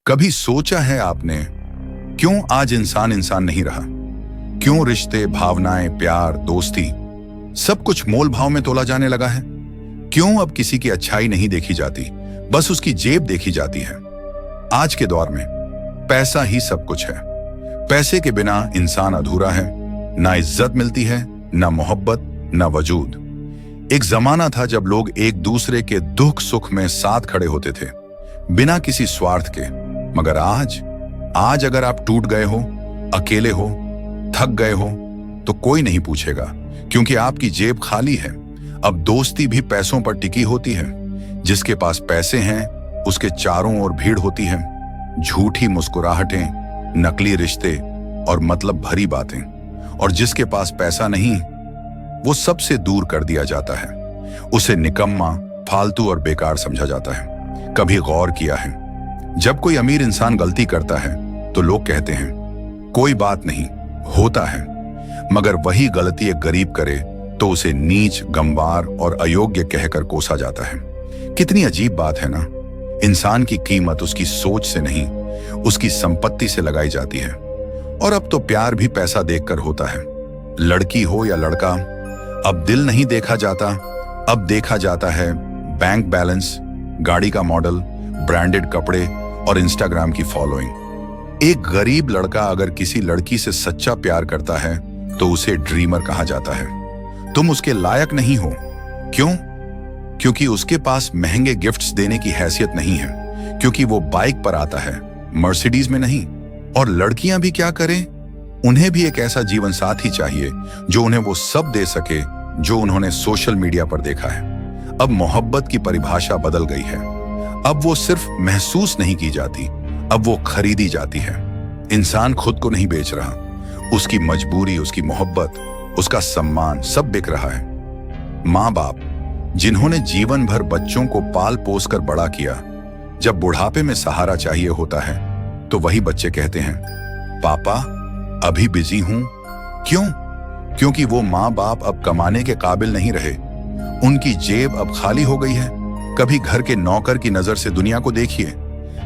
कभी सोचा है आपने क्यों आज इंसान इंसान नहीं रहा? क्यों रिश्ते, भावनाएं, प्यार, दोस्ती सब कुछ मोल भाव में तोला जाने लगा है? क्यों अब किसी की अच्छाई नहीं देखी जाती, बस उसकी जेब देखी जाती है? आज के दौर में पैसा ही सब कुछ है। पैसे के बिना इंसान अधूरा है। ना इज्जत मिलती है, ना मोहब्बत, ना वजूद। एक जमाना था जब लोग एक दूसरे के दुख सुख में साथ खड़े होते थे, बिना किसी स्वार्थ के। मगर आज अगर आप टूट गए हो, अकेले हो, थक गए हो, तो कोई नहीं पूछेगा, क्योंकि आपकी जेब खाली है। अब दोस्ती भी पैसों पर टिकी होती है। जिसके पास पैसे हैं उसके चारों ओर भीड़ होती है। झूठी मुस्कुराहटें, नकली रिश्ते और मतलब भरी बातें। और जिसके पास पैसा नहीं, वो सबसे दूर कर दिया जाता है। उसे निकम्मा, फालतू और बेकार समझा जाता है। कभी गौर किया है, जब कोई अमीर इंसान गलती करता है तो लोग कहते हैं कोई बात नहीं, होता है। मगर वही गलती एक गरीब करे तो उसे नीच, गंवार और अयोग्य कहकर कोसा जाता है। कितनी अजीब बात है ना। इंसान की कीमत उसकी सोच से नहीं, उसकी संपत्ति से लगाई जाती है। और अब तो प्यार भी पैसा देखकर होता है। लड़की हो या लड़का, अब दिल नहीं देखा जाता, अब देखा जाता है बैंक बैलेंस, गाड़ी का मॉडल, ब्रांडेड कपड़े और इंस्टाग्राम की फॉलोइंग। एक गरीब लड़का अगर किसी लड़की से सच्चा प्यार करता है तो उसे ड्रीमर कहा जाता है। तुम उसके लायक नहीं हो। क्यों? क्योंकि उसके पास महंगे गिफ्ट्स देने की हैसियत नहीं है, क्योंकि वो बाइक पर आता है, मर्सिडीज में नहीं। और लड़कियां भी क्या करें? उन्हें भी एक ऐसा जीवन साथी चाहिए जो उन्हें वो सब दे सके जो उन्होंने सोशल मीडिया पर देखा है। अब मोहब्बत की परिभाषा बदल गई है। अब वो सिर्फ महसूस नहीं की जाती, अब वो खरीदी जाती है। इंसान खुद को नहीं बेच रहा, उसकी मजबूरी, उसकी मोहब्बत, उसका सम्मान सब बिक रहा है। माँ बाप जिन्होंने जीवन भर बच्चों को पाल पोस कर बड़ा किया, जब बुढ़ापे में सहारा चाहिए होता है तो वही बच्चे कहते हैं पापा अभी बिजी हूं। क्यों? क्योंकि वो माँ बाप अब कमाने के काबिल नहीं रहे। उनकी जेब अब खाली हो गई है। कभी घर के नौकर की नजर से दुनिया को देखिए।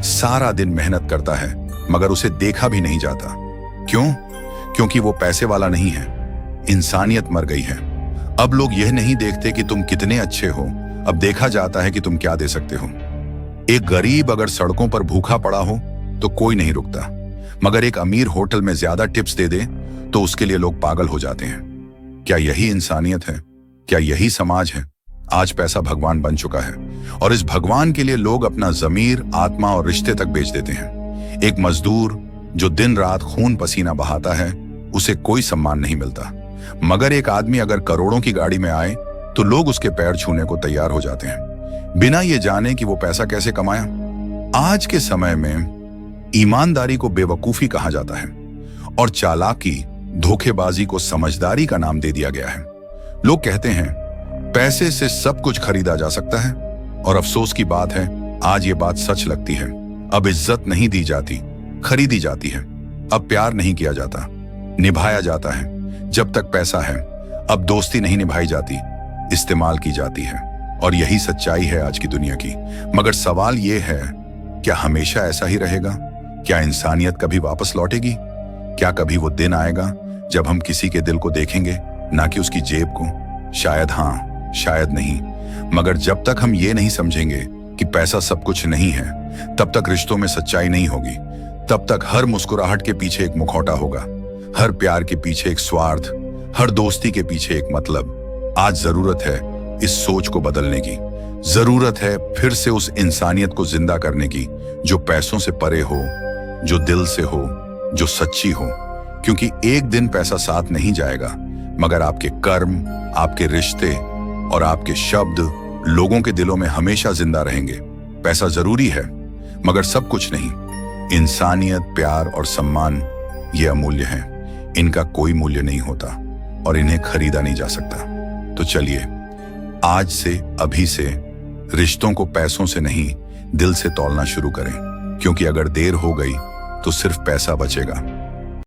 सारा दिन मेहनत करता है मगर उसे देखा भी नहीं जाता। क्यों? क्योंकि वो पैसे वाला नहीं है। इंसानियत मर गई है। अब लोग यह नहीं देखते कि तुम कितने अच्छे हो, अब देखा जाता है कि तुम क्या दे सकते हो। एक गरीब अगर सड़कों पर भूखा पड़ा हो तो कोई नहीं रुकता, मगर एक अमीर होटल में ज्यादा टिप्स दे दे तो उसके लिए लोग पागल हो जाते हैं। क्या यही इंसानियत है? क्या यही समाज है? आज पैसा भगवान बन चुका है और इस भगवान के लिए लोग अपना जमीर, आत्मा और रिश्ते तक बेच देते हैं। एक मजदूर जो दिन रात खून पसीना बहाता है, उसे कोई सम्मान नहीं मिलता। मगर एक आदमी अगर करोड़ों की गाड़ी में आए तो लोग उसके पैर छूने को तैयार हो जाते हैं, बिना ये जाने कि वो पैसा कैसे कमाया। आज के समय में ईमानदारी को बेवकूफी कहा जाता है और चालाकी, धोखेबाजी को समझदारी का नाम दे दिया गया है। लोग कहते हैं पैसे से सब कुछ खरीदा जा सकता है, और अफसोस की बात है आज ये बात सच लगती है। अब इज्जत नहीं दी जाती, खरीदी जाती है। अब प्यार नहीं किया जाता, निभाया जाता है। जब तक पैसा है, अब दोस्ती नहीं निभाई जाती, इस्तेमाल की जाती है। और यही सच्चाई है आज की दुनिया की। मगर सवाल ये है, क्या हमेशा ऐसा ही रहेगा? क्या इंसानियत कभी वापस लौटेगी? क्या कभी वो दिन आएगा जब हम किसी के दिल को देखेंगे, ना कि उसकी जेब को? शायद हाँ, शायद नहीं। मगर जब तक हम ये नहीं समझेंगे कि पैसा सब कुछ नहीं है, तब तक रिश्तों में सच्चाई नहीं होगी। तब तक हर मुस्कुराहट के पीछे एक मुखौटा होगा, हर प्यार के पीछे एक स्वार्थ, हर दोस्ती के पीछे एक मतलब। आज जरूरत है इस सोच को बदलने की। जरूरत है फिर से उस इंसानियत को जिंदा करने की जो पैसों से परे हो, जो दिल से हो, जो सच्ची हो। क्योंकि एक दिन पैसा साथ नहीं जाएगा, मगर आपके कर्म, आपके रिश्ते और आपके शब्द लोगों के दिलों में हमेशा जिंदा रहेंगे। पैसा जरूरी है, मगर सब कुछ नहीं। इंसानियत, प्यार और सम्मान ये अमूल्य हैं। इनका कोई मूल्य नहीं होता और इन्हें खरीदा नहीं जा सकता। तो चलिए आज से, अभी से रिश्तों को पैसों से नहीं, दिल से तौलना शुरू करें। क्योंकि अगर देर हो गई तो सिर्फ पैसा बचेगा,